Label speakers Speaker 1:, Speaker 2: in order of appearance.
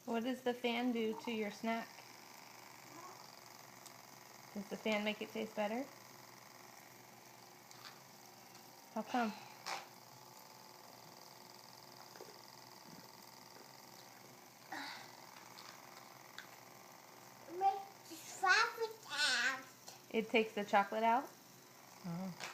Speaker 1: What does the fan do to your snack? Does the fan make it taste better? How come?
Speaker 2: Make the chocolate out.
Speaker 1: It takes the chocolate out? Oh.